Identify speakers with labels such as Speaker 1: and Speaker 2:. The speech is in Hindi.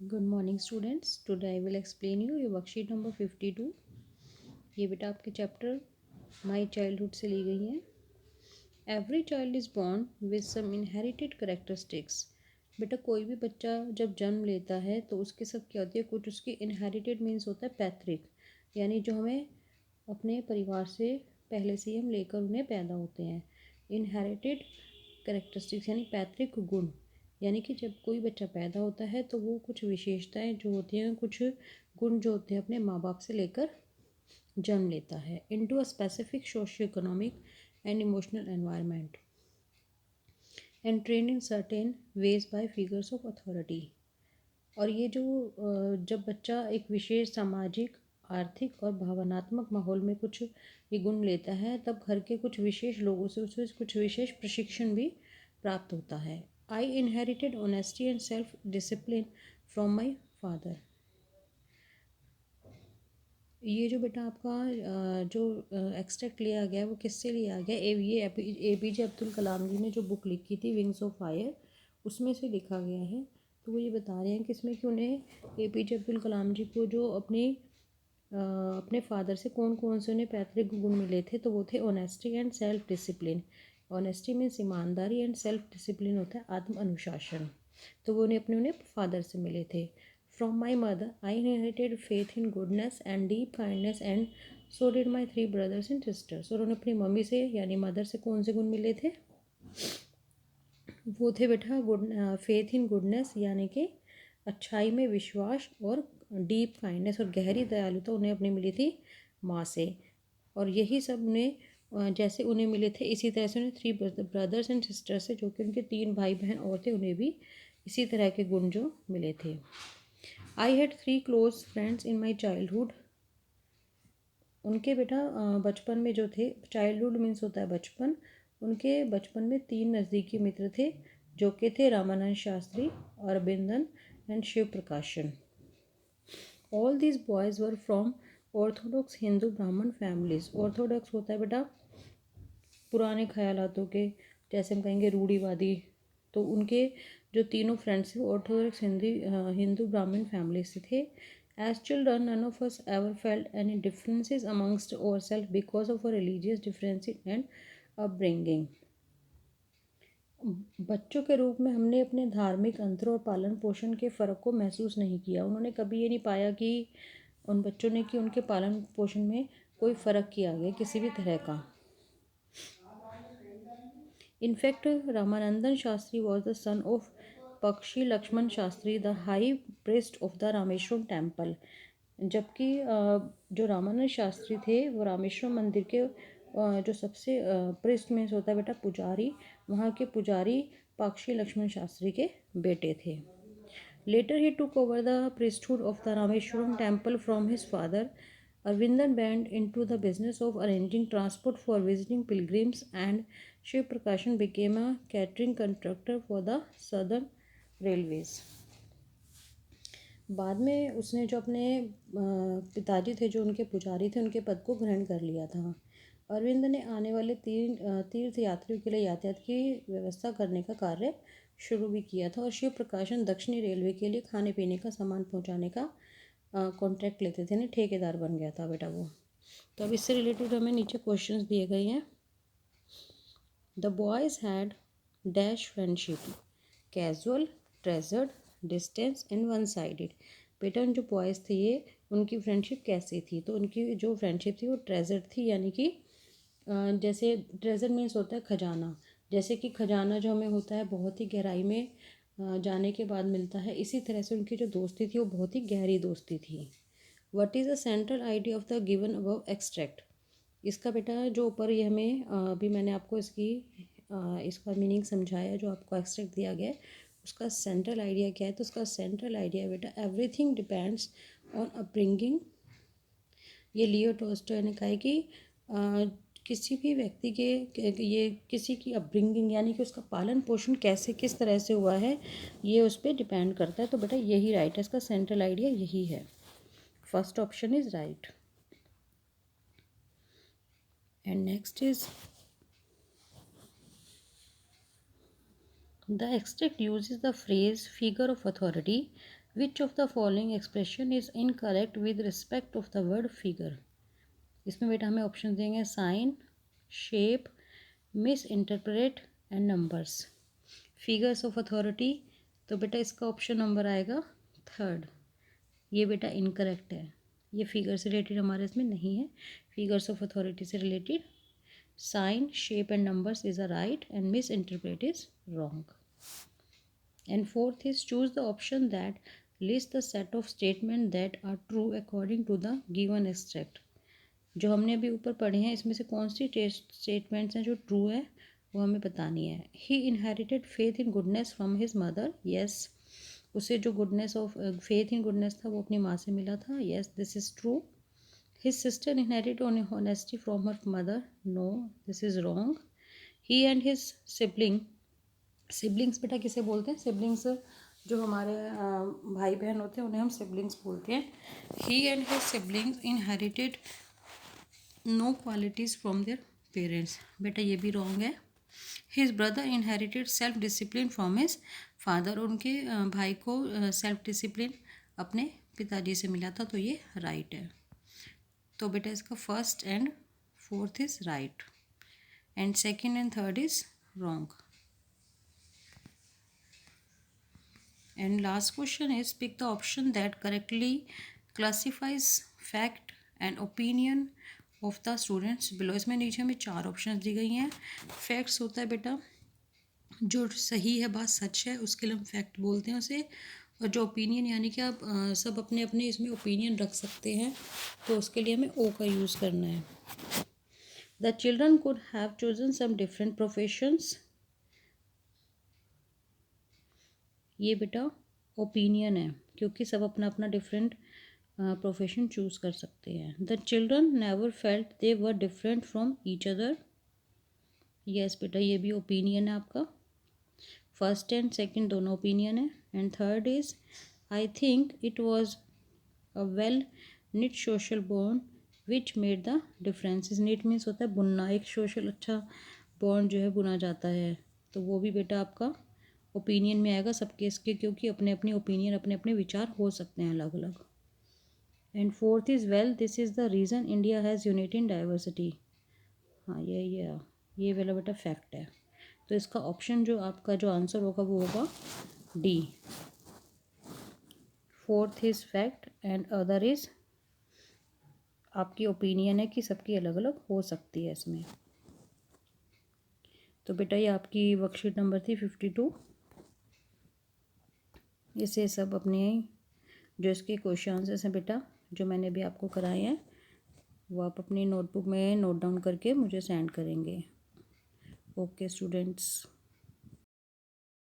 Speaker 1: Good morning students. Today I will explain you ये वर्कशीट नंबर 52। ये बेटा आपके चैप्टर माई चाइल्डहुड से ली गई है। Every child is born with some inherited characteristics. बेटा कोई भी बच्चा जब जन्म लेता है तो उसके साथ क्या होती है, कुछ उसकी इनहेरिटेड मीन्स होता है पैतृक, यानी जो हमें अपने परिवार से पहले से ही हम लेकर उन्हें पैदा होते हैं। इनहेरिटेड करेक्टरिस्टिक्स यानी पैतृक गुण, यानी कि जब कोई बच्चा पैदा होता है तो वो कुछ विशेषताएं जो होती हैं, कुछ गुण जो होते हैं अपने माँ बाप से लेकर जन्म लेता है into a specific socio economic and emotional environment and train in certain veg bye figures of authority. और ये जो जब बच्चा एक विशेष सामाजिक, आर्थिक और भावनात्मक माहौल में कुछ ये गुण लेता है, तब घर के कुछ विशेष लोगों से उसे कुछ विशेष प्रशिक्षण भी प्राप्त होता है। आई inherited honesty and self discipline from my father. ये जो बेटा आपका जो एक्सट्रैक्ट लिया गया वो किससे लिया गया, ये APJ अब्दुल कलाम जी ने जो बुक लिखी थी विंग्स ऑफ फायर, उसमें से लिखा गया है। तो वो ये बता रहे हैं कि इसमें कि उन्हें APJ अब्दुल कलाम जी को जो अपने फादर से कौन कौन से उन्हें पैतृक गुण मिले थे, तो वो थे honesty and self discipline. Honesty means ईमानदारी एंड सेल्फ डिसिप्लिन होता है आत्म अनुशासन। तो वो उन्हें फादर से मिले थे। From my mother I inherited faith in goodness and deep kindness and so did my 3 brothers and sisters. और उन्हें अपनी मम्मी से यानी मदर से कौन से गुण मिले थे, वो थे बेटा गुड फेथ इन गुडनेस यानी कि अच्छाई में विश्वास, और डीप काइंडनेस और गहरी दयालुता उन्हें अपनी मिली थी माँ से। और यही सब उन्हें जैसे उन्हें मिले थे इसी तरह से उन्हें 3 ब्रदर्स एंड सिस्टर्स से, जो कि उनके 3 भाई बहन और थे, उन्हें भी इसी तरह के गुण जो मिले थे। I had 3 close friends in my childhood. उनके बेटा बचपन में जो थे, चाइल्डहुड मीन्स होता है बचपन, उनके बचपन में 3 नज़दीकी मित्र थे, जो कि थे रामानंद शास्त्री, अरविंदन एंड शिव प्रकाशन। All these boys were from Orthodox Hindu ब्राह्मण फैमिलीज। ऑर्थोडॉक्स होता है बेटा पुराने ख्यालातों के, जैसे हम कहेंगे रूढ़िवादी। तो उनके जो तीनों फ्रेंड्स थे ऑर्थोडॉक्स हिंदू ब्राह्मण फैमिली से थे। As children none of us ever felt any differences amongst our self because of a religious differences and upbringing. बच्चों के रूप में हमने अपने धार्मिक अंतर और पालन पोषण के फ़र्क को महसूस नहीं किया। उन्होंने कभी ये नहीं पाया कि उन बच्चों ने कि उनके पालन पोषण में कोई फ़र्क किया गया किसी भी तरह का। In fact, Ramanandan Shastri was the son of Pakshi Lakshman Shastri, the high priest of the Rameshwaram temple. जबकि जो रामानंद शास्त्री थे वो रामेश्वरम मंदिर के जो सबसे प्रिस्ट में होता है बेटा पुजारी, वहाँ के पुजारी पाक्षी लक्ष्मण शास्त्री के बेटे थे। Later he took over the priesthood of the Rameshwaram temple from his father. Arvindan went into the business of arranging transport for visiting pilgrims, and Shiv Prakashan became a catering contractor for the southern railways. बाद में उसने जो अपने पिताजी थे जो उनके पुजारी थे, उनके पद को ग्रहण कर लिया था। अरविंद ने आने वाले तीर्थ यात्रियों के लिए यातायात की व्यवस्था करने का कार्य शुरू भी किया था, और शिव प्रकाशन दक्षिणी रेलवे के लिए खाने पीने का सामान पहुंचाने का कॉन्ट्रैक्ट लेते थे, ठेकेदार बन गया था बेटा वो। तो अब इससे रिलेटेड हमें नीचे क्वेश्चंस दिए गए हैं। The boys had dash friendship, casual, treasured, distance and one sided. बेटा उन जो बॉयज़ थे ये उनकी फ्रेंडशिप कैसी थी, तो उनकी जो फ्रेंडशिप थी वो ट्रेजर्ड थी, यानी कि जैसे ट्रेजर मीन्स होता है खजाना, जैसे कि खजाना जो हमें होता है बहुत ही गहराई में जाने के बाद मिलता है, इसी तरह से उनकी जो दोस्ती थी वो बहुत ही गहरी दोस्ती थी। What is the central idea of the given above extract. इसका बेटा जो ऊपर ये हमें अभी मैंने आपको इसका मीनिंग समझाया, जो आपको एक्सट्रैक्ट दिया गया है उसका सेंट्रल आइडिया क्या है, तो उसका सेंट्रल आइडिया बेटा एवरीथिंग डिपेंड्स ऑन अपब्रिंगिंग। ये लियो टॉल्स्टॉय ने कहा है कि किसी भी व्यक्ति के ये किसी की अपब्रिंगिंग यानी कि उसका पालन पोषण कैसे किस तरह से हुआ है ये उस पर डिपेंड करता है। तो बेटा यही राइट है, इसका सेंट्रल आइडिया यही है। First option is right. And next is the extract uses the phrase figure of authority which of the following expression is incorrect with respect of the word figure. इसमें बेटा हमें ऑप्शन देंगे sign, shape, misinterpret and numbers. Figures of authority, तो बेटा इसका ऑप्शन नंबर आएगा थर्ड। ये बेटा इनकरेक्ट है, ये फिगर से रिलेटेड हमारे इसमें नहीं है। फिगर्स ऑफ अथॉरिटी से related sign, shape and numbers is a right and misinterpret is wrong. And fourth is choose the option that list the set of statement that are true according to the given extract. जो हमने अभी ऊपर पढ़े हैं इसमें से कौन सी स्टेटमेंट्स हैं जो ट्रू है वो हमें बतानी है। He inherited faith in goodness from his mother, yes. उसे जो goodness of faith in goodness था वो अपनी माँ से मिला था, yes this is true. His sister inherited honesty from her mother, no this is wrong. He and his sibling, siblings बेटा किसे बोलते हैं? सिबलिंग्स जो हमारे भाई बहन होते हैं उन्हें हम सिबलिंग्स बोलते हैं। He and his siblings inherited no qualities from their parents, बेटा ये भी रॉन्ग है। His brother inherited self discipline from his father, उनके भाई को सेल्फ डिसिप्लिन अपने पिताजी से मिला था, तो ये राइट है। तो बेटा इसका first and fourth is right and second and third is wrong. And last question is pick the option that correctly classifies fact and opinion of the students below। इसमें नीचे हमें 4 ऑप्शंस दी गई हैं। फैक्ट्स होता है बेटा जो सही है, बात सच है, उसके लिए हम फैक्ट बोलते हैं उसे। और जो ओपिनियन यानी कि आप सब अपने अपने इसमें ओपिनियन रख सकते हैं, तो उसके लिए हमें ओ का यूज़ करना है। The children could have chosen some different professions, ये बेटा ओपिनियन है क्योंकि सब अपना अपना डिफरेंट प्रोफेशन चूज़ कर सकते हैं। The children never felt they were different from each other, yes बेटा ये भी ओपिनियन है आपका। फर्स्ट एंड सेकंड दोनों ओपिनियन है। And third is I think it was a well knit social bond which made the differences. Knit means होता है बुनना, एक सोशल अच्छा बॉन्ड जो है बुना जाता है, तो वो भी बेटा आपका ओपिनियन में आएगा सबके इसके, क्योंकि अपने अपने ओपिनियन अपने अपने विचार हो सकते हैं अलग अलग। And fourth is well this is the reason India has unity in diversity, हाँ ये वाला बेटा फैक्ट है। तो इसका ऑप्शन जो आपका जो आंसर होगा वो होगा D. Fourth is fact and other is आपकी ओपिनियन है कि सबकी अलग अलग हो सकती है इसमें। तो बेटा ये आपकी वर्कशीट नंबर थी 52। इसे सब अपने जो इसके क्वेश्चन आंसर्स हैं बेटा जो मैंने भी आपको कराए हैं वो आप अपनी नोटबुक में नोट डाउन करके मुझे सेंड करेंगे। Okay students.